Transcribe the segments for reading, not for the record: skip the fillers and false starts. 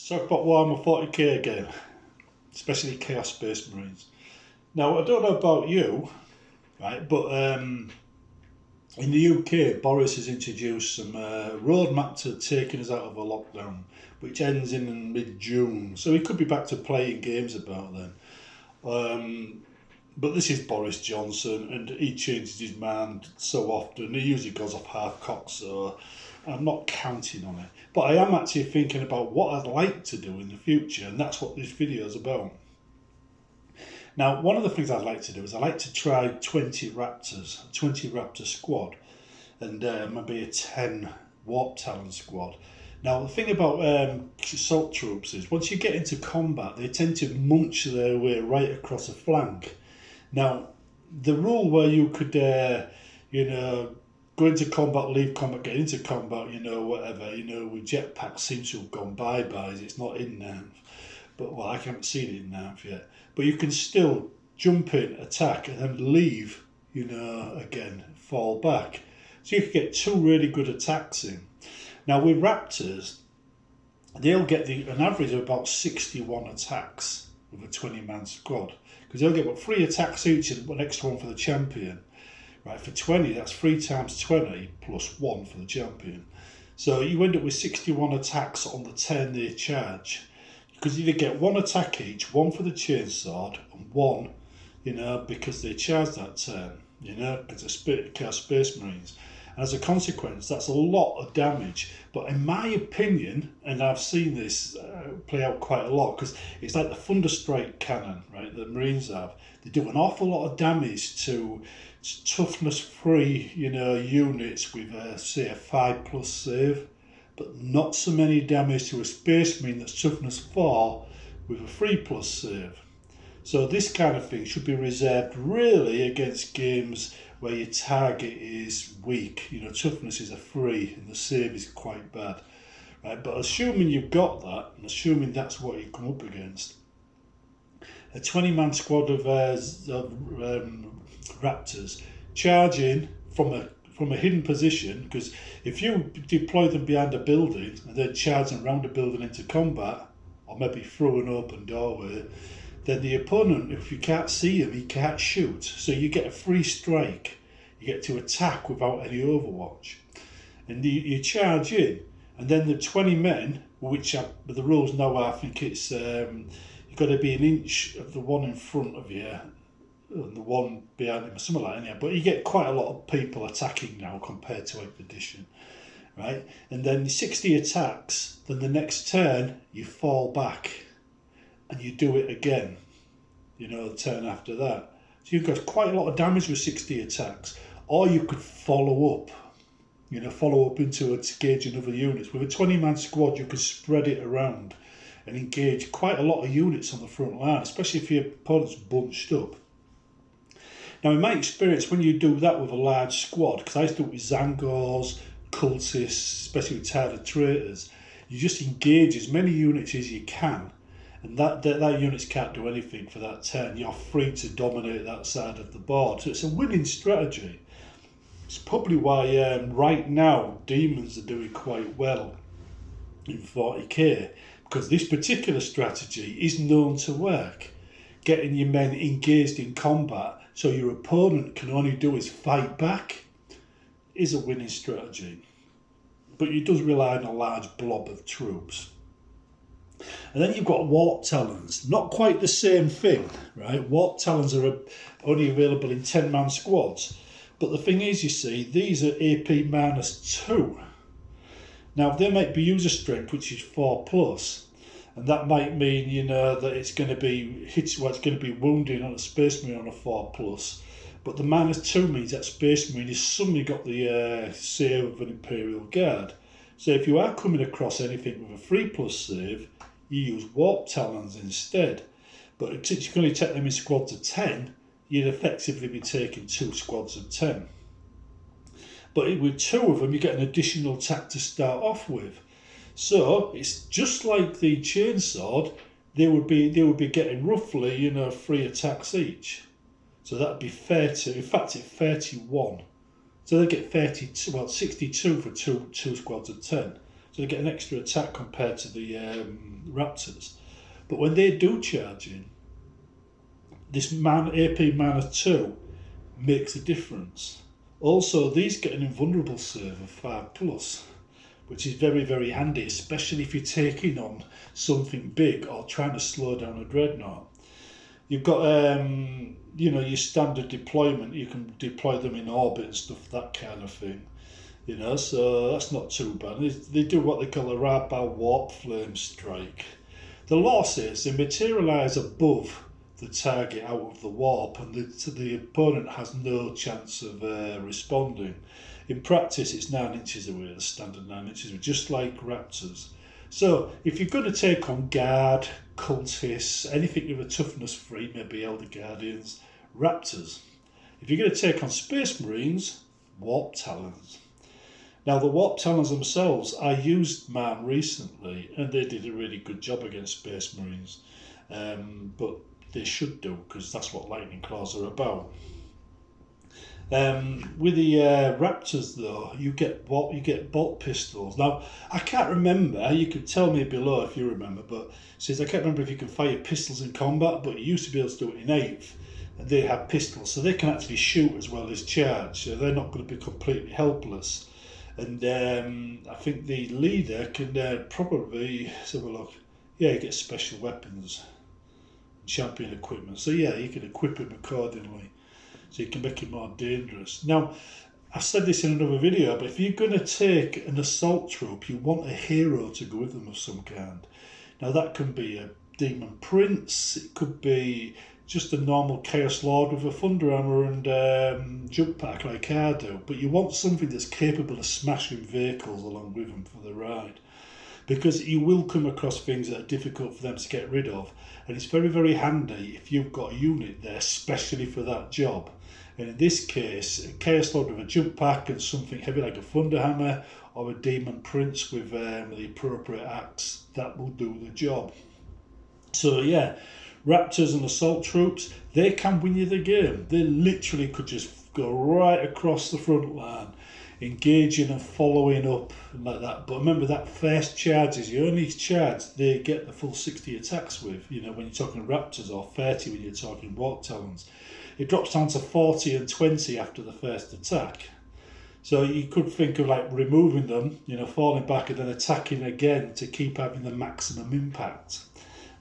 Let's talk about Warhammer 40k again, especially Chaos Space Marines. Now, I don't know about you, right, but in the UK, Boris has introduced some roadmap to taking us out of a lockdown, which ends in mid-June. So he could be back to playing games about then. But this is Boris Johnson, and he changes his mind so often. He usually goes off half-cocked, so I'm not counting on it. But I am actually thinking about what I'd like to do in the future, and that's what this video is about. Now, one of the things I'd like to do is I'd like to try 20 Raptors, a 20 Raptor squad, and maybe a 10 Warp Talon squad. Now, the thing about assault troops is once you get into combat, they tend to munch their way right across a flank. Now, the rule where you could, go into combat, leave combat, get into combat, whatever, with jetpacks seems to have gone bye-bye. It's not in now. But, well, I haven't seen it in now yet. But you can still jump in, attack, and then leave, again, fall back. So you could get two really good attacks in. Now, with Raptors, they'll get an average of about 61 attacks with a 20-man squad. Because they'll get 3 attacks each and one extra one for the champion. Right, for 20, that's 3 times 20 plus 1 for the champion. So you end up with 61 attacks on the turn they charge. Because you either get 1 attack each, 1 for the chainsword, and 1, because they charge that turn, because they're Chaos Space Marines. And as a consequence, that's a lot of damage. But in my opinion, and I've seen this play out quite a lot, because it's like the Thunderstrike cannon, right, that Marines have. They do an awful lot of damage to toughness-free, units with, say, a 5+ save, but not so many damage to a Space Marine that's toughness 4 with a 3+ save. So this kind of thing should be reserved really against games where your target is weak. Toughness is a 3 and the save is quite bad. Right? But assuming you've got that, and assuming that's what you come up against, a 20-man squad of Raptors charge in from a hidden position, because if you deploy them behind a building and then charge them around a building into combat, or maybe through an open doorway, then the opponent, if you can't see him, he can't shoot. So you get a free strike. You get to attack without any overwatch. And you charge in, and then the 20 men, which the rules now I think it's you've got to be an inch of the one in front of you and the one behind him, or something like that. But you get quite a lot of people attacking now compared to 8th edition. Right? And then 60 attacks, then the next turn you fall back. And you do it again, the turn after that. So you've got quite a lot of damage with 60 attacks. Or you could follow up, into engaging other units. With a 20-man squad, you could spread it around and engage quite a lot of units on the front line, especially if your opponent's bunched up. Now, in my experience, when you do that with a large squad, because I used to do it with Zangors, cultists, especially with tired traitors, you just engage as many units as you can. And that units can't do anything for that turn. You're free to dominate that side of the board. So it's a winning strategy. It's probably why right now demons are doing quite well in 40k, because this particular strategy is known to work. Getting your men engaged in combat so your opponent can only do is fight back is a winning strategy. But it does rely on a large blob of troops. And then you've got Warp Talons. Not quite the same thing, right? Warp Talons are only available in 10-man squads. But the thing is, you see, these are AP -2. Now, they might be user strength, which is 4+. And that might mean, that it's going to be it's going to be wounding on a Space Marine on a 4+. But the -2 means that Space Marine has suddenly got the save of an Imperial Guard. So if you are coming across anything with a 3+ save, you use Warp Talons instead. But since you can only take them in squads of 10, you'd effectively be taking 2 squads of 10. But with 2 of them, you get an additional attack to start off with. So it's just like the chainsword. They would be getting roughly 3 attacks each. So that'd be 30. In fact, it's 31. So they get 32, 62 for two squads of 10. so they get an extra attack compared to the Raptors. But when they do charge in, this AP mana 2 makes a difference. Also, these get an invulnerable save of 5+, which is very, very handy, especially if you're taking on something big or trying to slow down a dreadnought. You've got, you know, your standard deployment. You can deploy them in orbit and stuff, that kind of thing. You know, so that's not too bad. They do what they call a Raptor Warp Flame Strike. The law says they materialise above the target out of the warp, and the opponent has no chance of responding. In practice, it's 9 inches away, the standard 9 inches away, just like Raptors. So if you're going to take on Guard, Cultists, anything with a toughness 3, maybe Elder Guardians, Raptors. If you're going to take on Space Marines, Warp Talons. Now the Warp Talons themselves, I used mine recently and they did a really good job against Space Marines. But they should do, because that's what Lightning Claws are about. With the Raptors though, you get bolt pistols. Now I can't remember, you could tell me below if you remember, but it says I can't remember if you can fire pistols in combat, but you used to be able to do it in 8th, and they have pistols, so they can actually shoot as well as charge, so they're not going to be completely helpless. And I think the leader can probably, let's have a look, yeah, he gets special weapons, champion equipment, so yeah, you can equip him accordingly, so you can make it more dangerous. Now, I've said this in another video, but if you're going to take an assault troop, you want a hero to go with them of some kind. Now that can be a Demon Prince, it could be just a normal Chaos Lord with a Thunder Hammer and jump pack like I do, but you want something that's capable of smashing vehicles along with them for the ride, because you will come across things that are difficult for them to get rid of, and it's very, very handy if you've got a unit there especially for that job. And in this case, a Chaos Lord with a jump pack and something heavy like a Thunder Hammer or a Demon Prince with the appropriate axe, that will do the job. So yeah, Raptors and assault troops, they can win you the game. They literally could just go right across the front line, engaging and following up and like that. But remember, that first charge is the only charge they get the full 60 attacks with, you know, when you're talking Raptors, or 30 when you're talking Warp Talons. It drops down to 40 and 20 after the first attack. So you could think of like removing them, you know, falling back and then attacking again to keep having the maximum impact.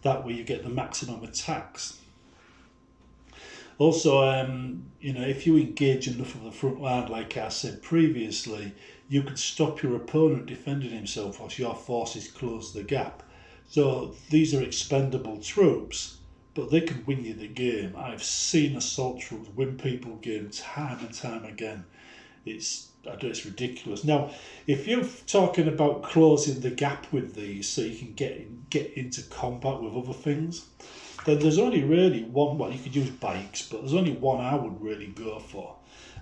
That way you get the maximum attacks. Also, you know, if you engage enough of the front line, like I said previously, you can stop your opponent defending himself whilst your forces close the gap. So these are expendable troops, but they can win you the game. I've seen assault troops win people games time and time again. It's ridiculous. Now, if you're talking about closing the gap with these so you can get into combat with other things, then there's only really one. Well, you could use bikes, but there's only one I would really go for,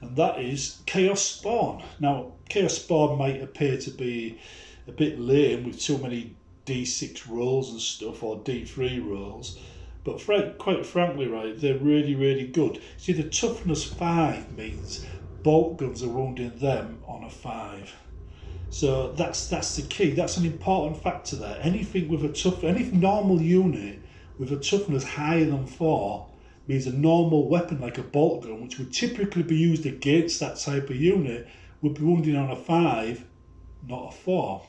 and that is Chaos Spawn. Now, Chaos Spawn might appear to be a bit lame with too many D6 rolls and stuff, or D3 rolls, but quite frankly, right, they're really, really good. See, the toughness 5 means bolt guns are wounding them on a 5. So that's the key. That's an important factor there. Anything with any normal unit with a toughness higher than 4 means a normal weapon like a bolt gun, which would typically be used against that type of unit, would be wounding on a 5, not a 4.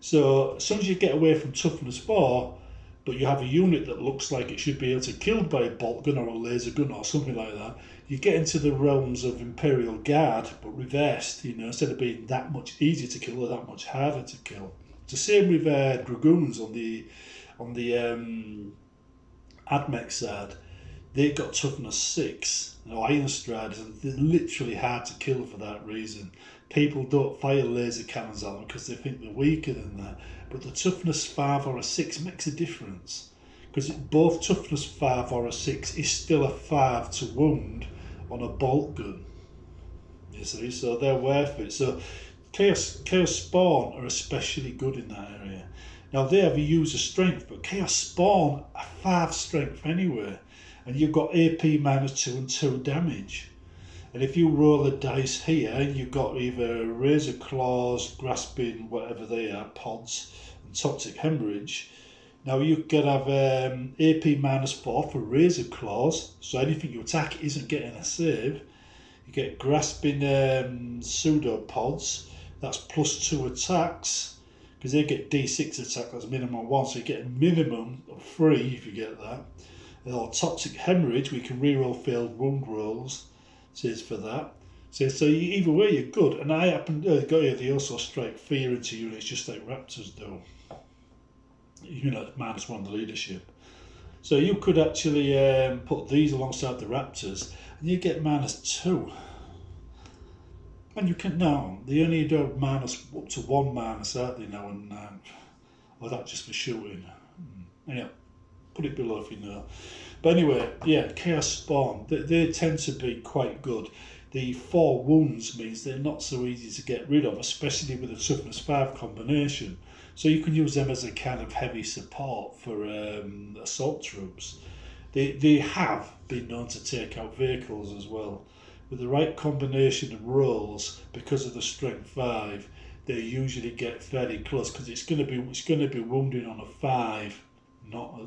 So as soon as you get away from toughness 4, but you have a unit that looks like it should be able to kill by a bolt gun or a laser gun or something like that, you get into the realms of Imperial Guard, but reversed, you know, instead of being that much easier to kill, or that much harder to kill. It's the same with Dragoons on the Admech side. They've got toughness 6, you know, Iron Striders, and they're literally hard to kill for that reason. People don't fire laser cannons at them because they think they're weaker than that, but the toughness 5 or a 6 makes a difference, because both toughness 5 or a 6 is still a 5 to wound on a bolt gun, you see, so they're worth it. So Chaos Spawn are especially good in that area. Now they have a user strength, but Chaos Spawn are 5 strength anyway, and you've got AP -2 and 2 damage. And if you roll the dice here, you've got either razor claws, grasping, whatever they are, pods, and toxic hemorrhage. Now you could have AP -4 for razor claws, so anything you attack isn't getting a save. You get grasping pseudopods, that's +2 attacks, because they get D6 attack, that's minimum 1, so you get a minimum of 3 if you get that. Or toxic hemorrhage, we can reroll failed wound rolls, says for that. So either way you're good, and I happen to got here, they also strike fear into units just like Raptors do. You know, -1 the leadership. So you could actually put these alongside the Raptors, and you get -2. And you can now, they only do up to 1 minus, aren't they now? And or that just for shooting. Yeah, put it below if you know. But anyway, yeah, Chaos Spawn, they tend to be quite good. The 4 wounds means they're not so easy to get rid of, especially with the toughness 5 combination. So you can use them as a kind of heavy support for assault troops. They have been known to take out vehicles as well. With the right combination of rolls, because of the strength 5, they usually get fairly close, because it's going to be wounding on a 5, not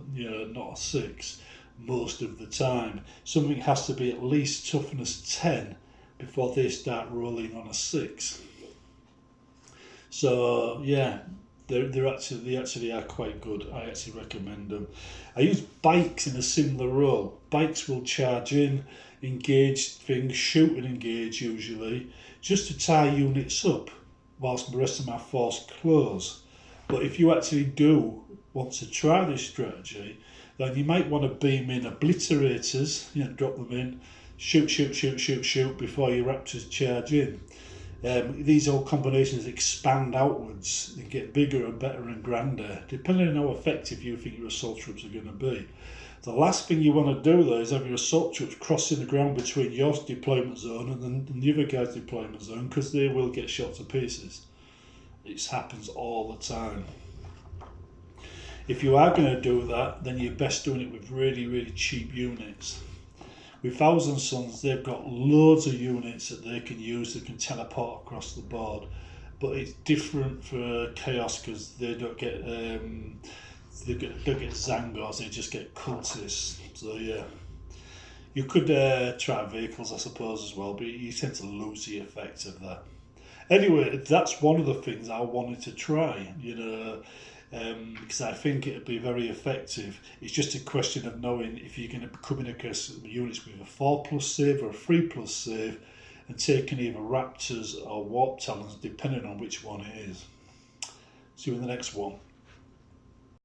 a 6 most of the time. Something has to be at least toughness 10 before they start rolling on a 6. So yeah, they actually are quite good. I actually recommend them. I use bikes in a similar role. Bikes will charge in, engage things, shoot and engage usually, just to tie units up whilst the rest of my force close. But if you actually do want to try this strategy, then you might want to beam in obliterators, drop them in, shoot before your Raptors charge in. These all combinations expand outwards and get bigger and better and grander, depending on how effective you think your assault troops are going to be. The last thing you want to do though is have your assault troops crossing the ground between your deployment zone and the other guy's deployment zone, because they will get shot to pieces. It happens all the time. If you are going to do that, then you're best doing it with really, really cheap units. With Thousand Sons, they've got loads of units that they can use that can teleport across the board, but it's different for Chaos because they don't get Zangors, they just get cultists. So yeah, you could try vehicles, I suppose, as well, but you tend to lose the effect of that. Anyway, that's one of the things I wanted to try, because I think it'd be very effective. It's just a question of knowing if you're going to come in against units with a 4+ save or a 3+ save, and taking either Raptors or Warp Talons, depending on which one it is. See you in the next one.